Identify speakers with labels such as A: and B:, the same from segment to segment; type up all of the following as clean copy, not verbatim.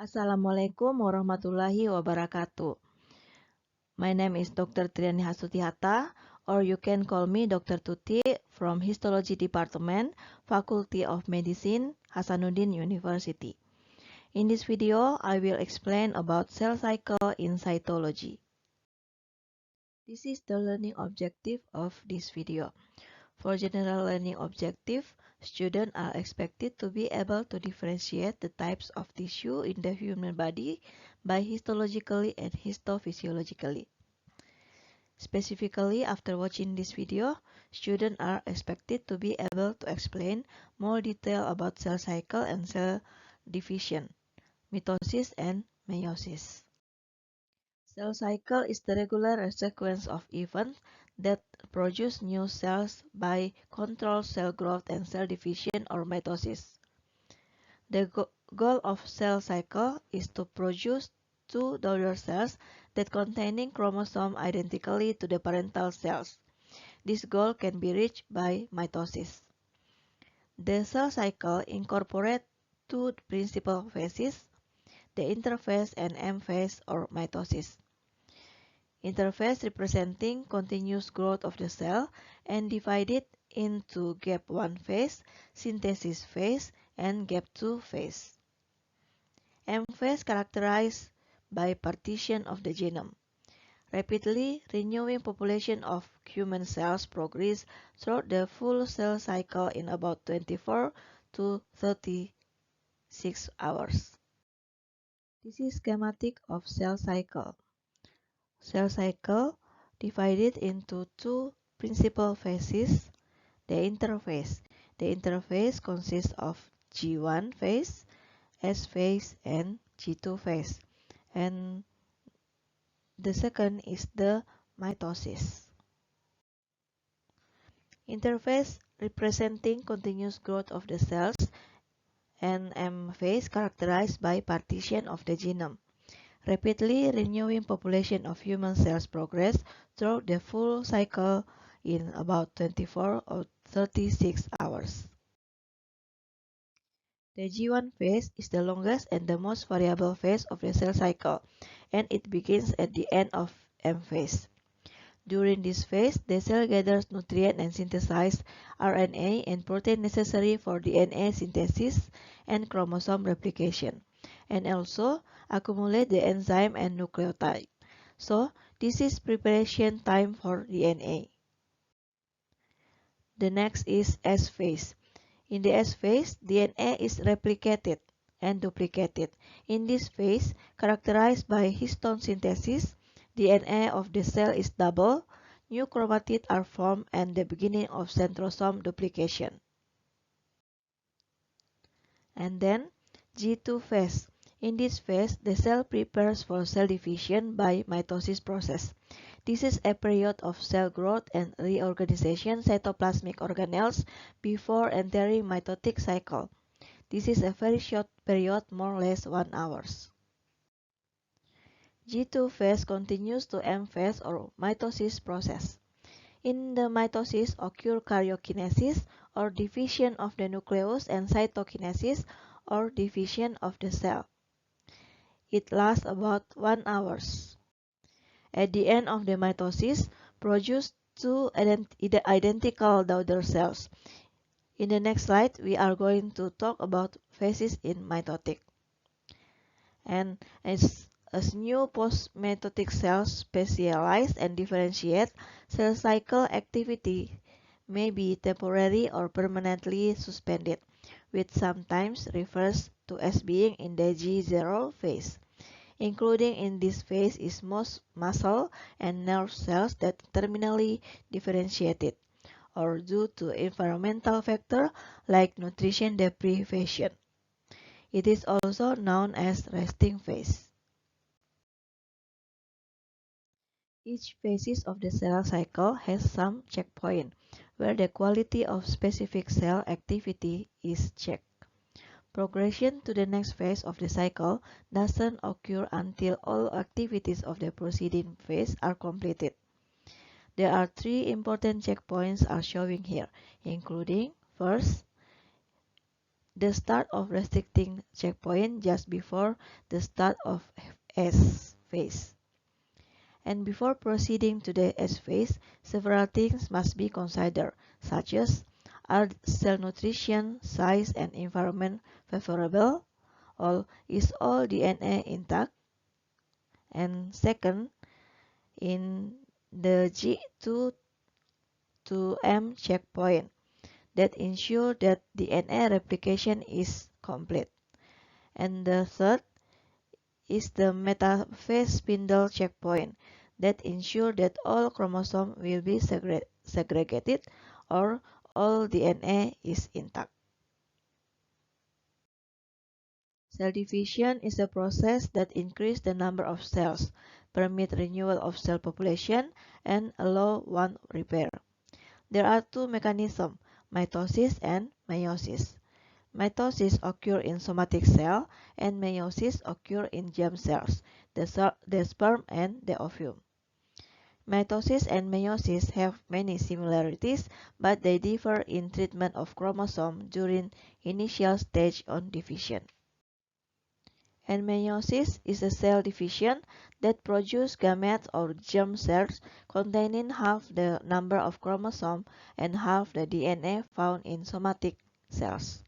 A: Assalamualaikum warahmatullahi wabarakatuh. My name is Dr. Triani Hasutihata, or you can call me Dr. Tuti from Histology Department, Faculty of Medicine, Hasanuddin University. In this video, I will explain about cell cycle in cytology. This is the learning objective of this video. For general learning objective, students are expected to be able to differentiate the types of tissue in the human body by histologically and histophysiologically. Specifically, after watching this video, students are expected to be able to explain more detail about cell cycle and cell division, mitosis and meiosis. Cell cycle is the regular sequence of events that produce new cells by control cell growth and cell division or mitosis. The goal of cell cycle is to produce two daughter cells that containing chromosome identically to the parental cells. This goal can be reached by mitosis. The cell cycle incorporates two principal phases, the interphase and M phase or mitosis. Interphase representing continuous growth of the cell and divided into gap 1 phase, synthesis phase, and gap 2 phase. M phase characterized by partition of the genome. Rapidly renewing population of human cells progress through the full cell cycle in about 24 to 36 hours. This is schematic of cell cycle. Cell cycle divided into two principal phases, the interphase. The interphase consists of G1 phase, S phase, and G2 phase. And the second is the mitosis. Interphase representing continuous growth of the cells, and M phase characterized by partition of the genome. Rapidly renewing population of human cells progress through the full cycle in about 24 or 36 hours. The G1 phase is the longest and the most variable phase of the cell cycle, and it begins at the end of M phase. During this phase, the cell gathers nutrient and synthesizes RNA and protein necessary for DNA synthesis and chromosome replication, and also accumulate the enzyme and nucleotide. So, this is preparation time for DNA. The next is S phase. In the S phase, DNA is replicated and duplicated. In this phase, characterized by histone synthesis, DNA of the cell is double, new chromatids are formed, and the beginning of centrosome duplication. And then, G2 phase. In this phase, the cell prepares for cell division by mitosis process. This is a period of cell growth and reorganization cytoplasmic organelles before entering mitotic cycle. This is a very short period, more or less 1 hour. G2 phase continues to M phase or mitosis process. In the mitosis occur karyokinesis or division of the nucleus and cytokinesis or division of the cell. It lasts about 1 hour. At the end of the mitosis, produce two identical daughter cells. In the next slide, we are going to talk about phases in mitotic. And as new post-mitotic cells specialize and differentiate, cell cycle activity may be temporary or permanently suspended, which sometimes refers to as being in the G0 phase. Including in this phase is most muscle and nerve cells that terminally differentiated, or due to environmental factor like nutrition deprivation. It is also known as resting phase. Each phase of the cell cycle has some checkpoint, where the quality of specific cell activity is checked. Progression to the next phase of the cycle doesn't occur until all activities of the preceding phase are completed. There are three important checkpoints are showing here, including first, the start of restricting checkpoint just before the start of S phase. And before proceeding to the S phase, several things must be considered, such as are cell nutrition, size, and environment favorable, or is all DNA intact? And second, in the G2 to M checkpoint that ensure that DNA replication is complete. And the third is the metaphase spindle checkpoint that ensure that all chromosomes will be segregated or all DNA is intact. Cell division is a process that increases the number of cells, permit renewal of cell population, and allow one repair. There are two mechanisms, mitosis and meiosis. Mitosis occurs in somatic cell and meiosis occurs in germ cells, the sperm and the ovum. Mitosis and meiosis have many similarities, but they differ in treatment of chromosome during initial stage on division. And meiosis is a cell division that produces gametes or germ cells containing half the number of chromosomes and half the DNA found in somatic cells.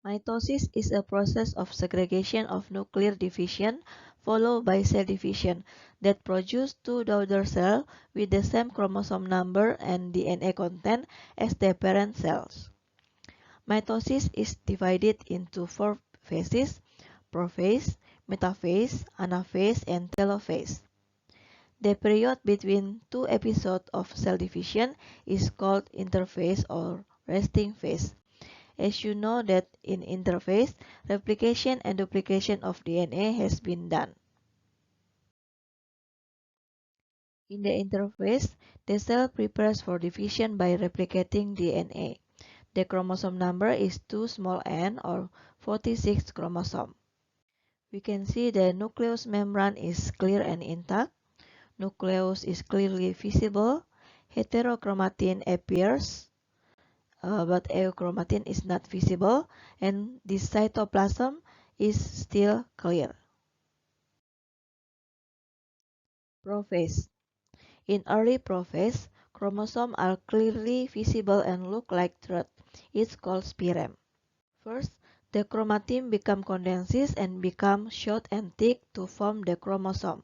A: Mitosis is a process of segregation of nuclear division followed by cell division that produces two daughter cells with the same chromosome number and DNA content as the parent cells. Mitosis is divided into four phases: prophase, metaphase, anaphase, and telophase. The period between two episodes of cell division is called interphase or resting phase. As you know that in interphase, replication and duplication of DNA has been done. In the interphase, the cell prepares for division by replicating DNA. The chromosome number is 2n or 46 chromosome. We can see the nucleus membrane is clear and intact. Nucleus is clearly visible. Heterochromatin appears, but euchromatin is not visible, and the cytoplasm is still clear. Prophase. In early prophase, chromosomes are clearly visible and look like thread. It's called spireme. First, the chromatin become condensed and become short and thick to form the chromosome.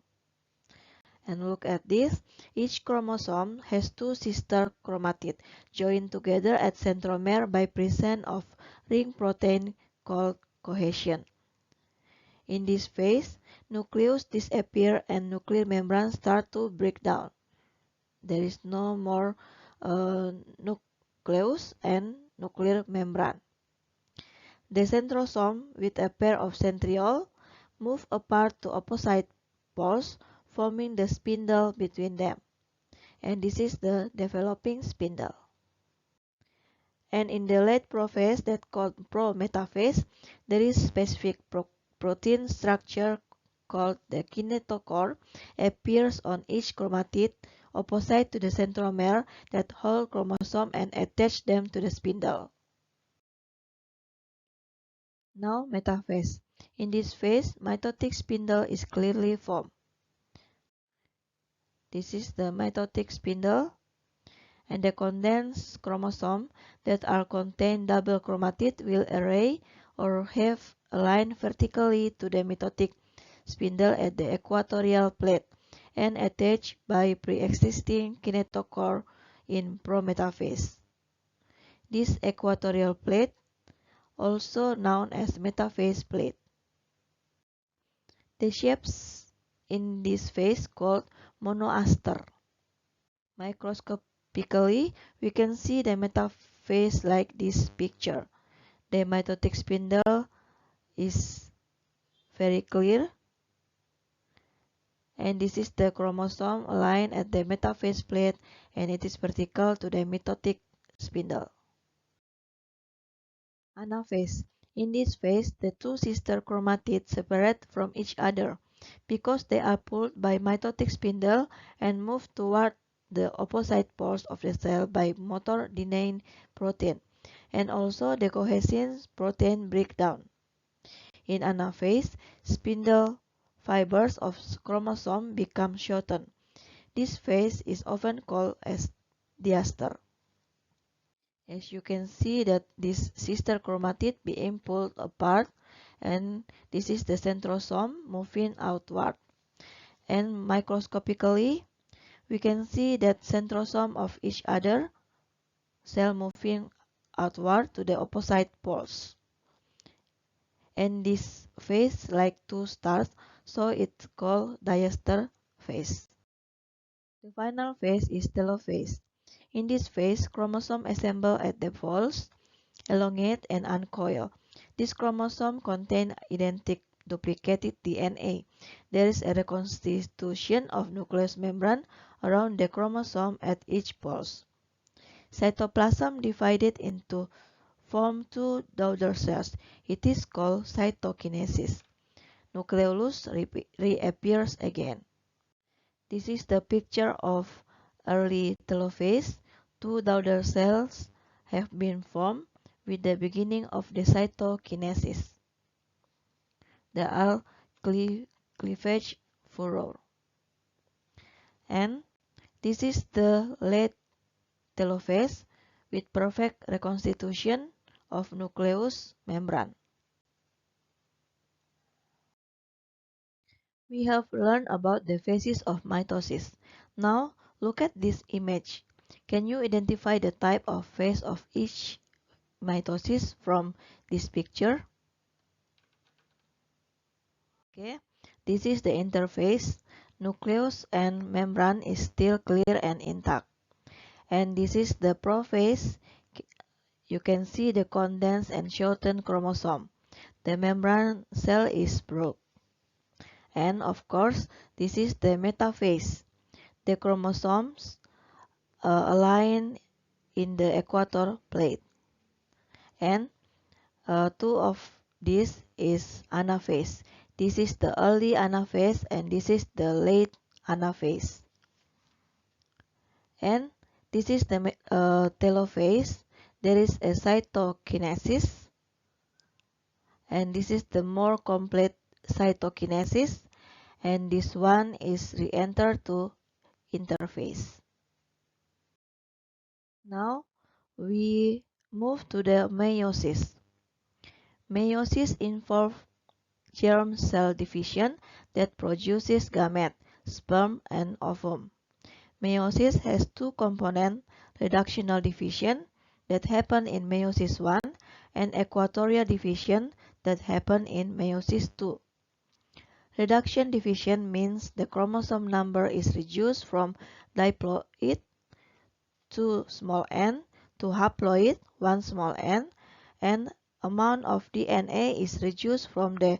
A: And look at this. Each chromosome has two sister chromatids joined together at centromere by presence of ring protein called cohesion. In this phase, nucleus disappear and nuclear membrane start to break down. There is no more nucleus and nuclear membrane. The centrosome with a pair of centrioles move apart to opposite poles, forming the spindle between them. And this is the developing spindle. And in the late prophase that called prometaphase, there is specific protein structure called the kinetochore appears on each chromatid opposite to the centromere that hold chromosome and attach them to the spindle. Now metaphase. In this phase, mitotic spindle is clearly formed. This is the mitotic spindle, and the condensed chromosome that are contain double chromatid will array or have aligned vertically to the mitotic spindle at the equatorial plate and attached by pre-existing kinetochore in prometaphase. This equatorial plate, also known as metaphase plate. The shapes in this phase called monoaster. Microscopically, we can see the metaphase like this picture. The mitotic spindle is very clear, and this is the chromosome aligned at the metaphase plate, and it is vertical to the mitotic spindle. Anaphase. In this phase, the two sister chromatids separate from each other because they are pulled by mitotic spindle and move toward the opposite poles of the cell by motor denying protein. and also the cohesin protein breakdown. In anaphase, spindle fibers of chromosome become shortened. This phase is often called as diaster. As you can see that this sister chromatid being pulled apart, and this is the centrosome moving outward. And microscopically, we can see that centrosome of each other cell moving outward to the opposite poles. And this phase like two stars, so it's called diaster phase. The final phase is telophase. In this phase, chromosomes assemble at the poles, elongate and uncoil. This chromosome contain identical duplicated DNA. There is a reconstitution of nucleus membrane around the chromosome at each poles. Cytoplasm divided into form two daughter cells. It is called cytokinesis. Nucleolus reappears again. This is the picture of early telophase. Two daughter cells have been formed with the beginning of the cytokinesis. There are cleavage furrow. And this is the late telophase with perfect reconstitution of nucleus membrane. We have learned about the phases of mitosis. Now look at this image. Can you identify the type of phase of each mitosis from this picture? Okay, this is the interphase. Nucleus and membrane is still clear and intact. And this is the prophase. You can see the condensed and shortened chromosome. The membrane cell is broke. And of course, this is the metaphase. The chromosomes align in the equator plate. And two of these is anaphase. This is the early anaphase and this is the late anaphase. And this is the telophase. There is a cytokinesis. And this is the more complete cytokinesis. And this one is re-enter to interphase. Now we move to the meiosis. Meiosis involves germ cell division that produces gamete, sperm, and ovum. Meiosis has two components, reductional division that happen in meiosis 1 and equatorial division that happen in meiosis 2. Reduction division means the chromosome number is reduced from diploid 2 small n to haploid 1 small n, and amount of DNA is reduced from the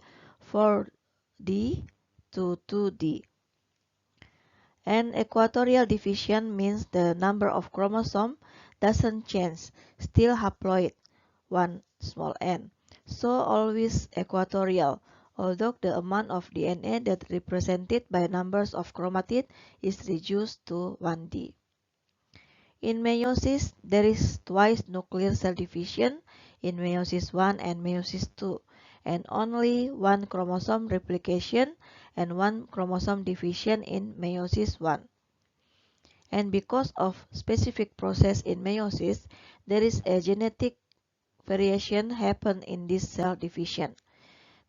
A: 4D to 2D. And equatorial division means the number of chromosomes doesn't change, still haploid 1 small n, so always equatorial, although the amount of DNA that represented by numbers of chromatid is reduced to 1D. In meiosis, there is twice nuclear cell division in meiosis 1 and meiosis 2, and only one chromosome replication and one chromosome division in meiosis 1. And because of specific process in meiosis, there is a genetic variation happen in this cell division.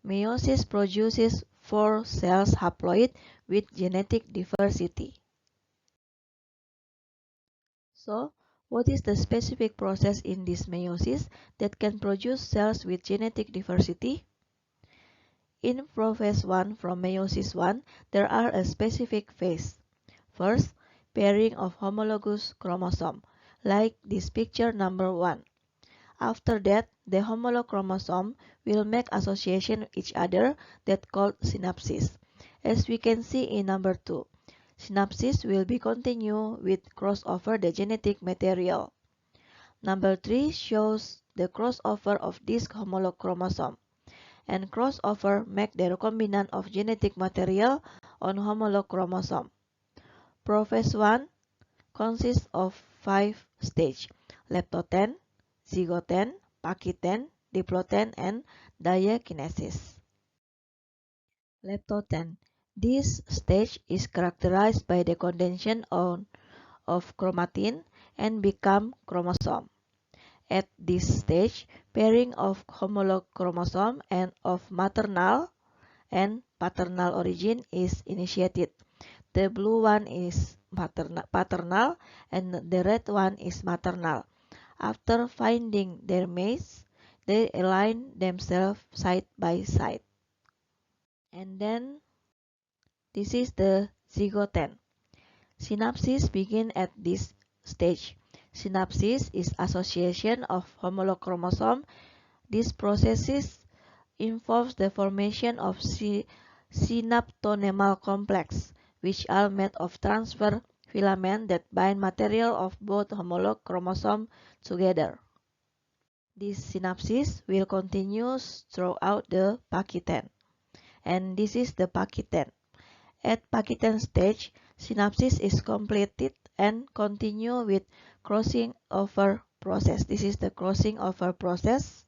A: Meiosis produces 4 cells haploid with genetic diversity. So, what is the specific process in this meiosis that can produce cells with genetic diversity? In prophase 1 from meiosis 1, there are a specific phase. First, pairing of homologous chromosome, like this picture number 1. After that, the homolog chromosome will make association with each other that called synapsis. As we can see in number 2. Synapsis will be continued with crossover the genetic material. Number 3 shows the crossover of this homolog chromosome, and crossover make the recombinant of genetic material on homolog chromosome. Prophase 1 consists of 5 stages: leptoten, zygoten, pachyten, diploten, and diakinesis. Leptoten. This stage is characterized by the condensation of chromatin and become chromosome. At this stage, pairing of homolog chromosome and of maternal and paternal origin is initiated. The blue one is paternal and the red one is maternal. After finding their mates, they align themselves side by side. And then this is the zygoten. Synapsis begin at this stage. Synapsis is association of homolog chromosome. This process involves the formation of synaptonemal complex, which are made of transfer filament that bind material of both homolog chromosome together. This synapsis will continue throughout the pachyten, and this is the pachyten. At pachyten stage, synapsis is completed and continue with crossing over process. This is the crossing over process.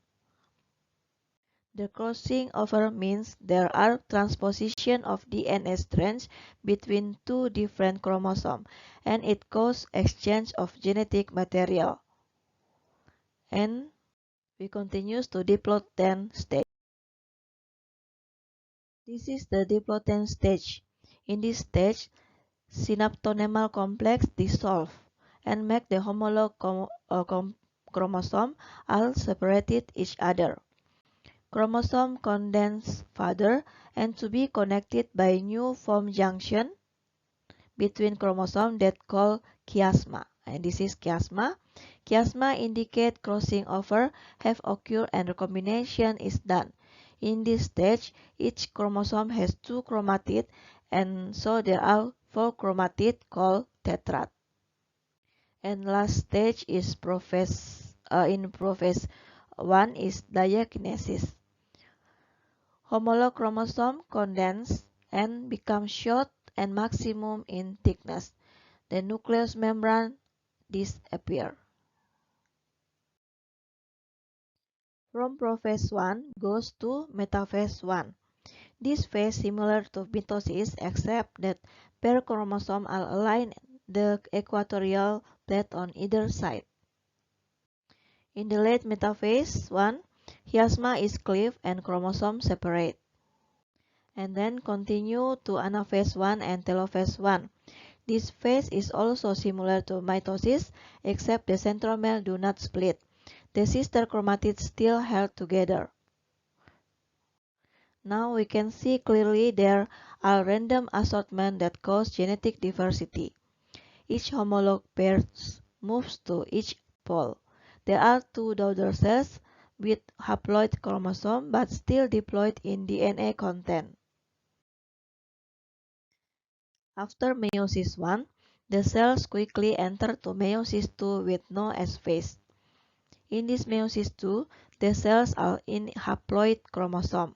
A: The crossing over means there are transposition of DNA strands between two different chromosomes, and it causes exchange of genetic material. And we continue to diploten stage. This is the diploten stage. In this stage, synaptonemal complex dissolve and make the homolog chromosome all separated each other. Chromosome condense further and to be connected by new form junction between chromosome that called chiasma. And this is chiasma. Chiasma indicate crossing over have occurred and recombination is done. In this stage, each chromosome has two chromatids, and so there are four chromatids called tetrad. And last stage is prophase 1 is diakinesis. Homolog chromosome condense and become short and maximum in thickness. The nucleus membrane disappear. From prophase 1 goes to metaphase 1. This phase similar to mitosis except that pair chromosomes are aligned the equatorial plate on either side. In the late metaphase 1, chiasma is cleaved and chromosomes separate. And then continue to anaphase 1 and telophase 1. This phase is also similar to mitosis except the centromere do not split. The sister chromatids still held together. Now we can see clearly there are random assortment that cause genetic diversity. Each homolog pair moves to each pole. There are two daughter cells with haploid chromosome but still diploid in DNA content. After meiosis 1, the cells quickly enter to meiosis 2 with no S phase. In this meiosis 2, the cells are in haploid chromosome.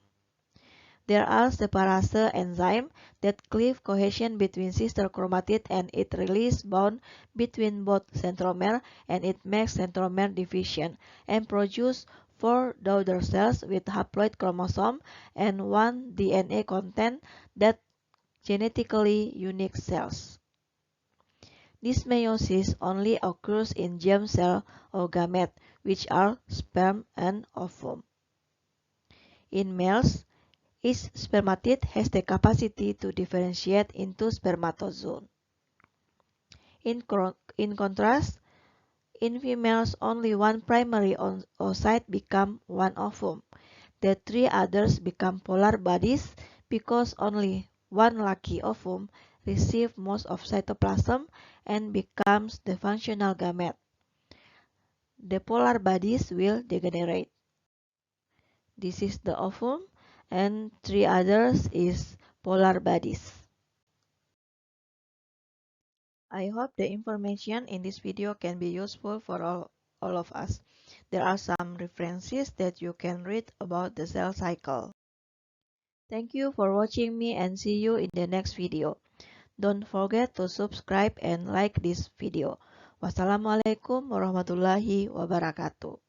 A: There are separase enzyme that cleave cohesion between sister chromatid and it release bond between both centromere and it makes centromere division and produce 4 daughter cells with haploid chromosome and 1 DNA content that genetically unique cells. This meiosis only occurs in germ cell or gamete, which are sperm and ovum. In males, each spermatid has the capacity to differentiate into spermatozoon. In contrast, in females, only one primary oocyte becomes one ovum. The 3 others become polar bodies because only one lucky ovum receives most of cytoplasm and becomes the functional gamete. The polar bodies will degenerate. This is the ovum and 3 others is polar bodies. I hope the information in this video can be useful for all of us. There are some references that you can read about the cell cycle. Thank you for watching me and see you in the next video. Don't forget to subscribe and like this video. Wassalamualaikum warahmatullahi wabarakatuh.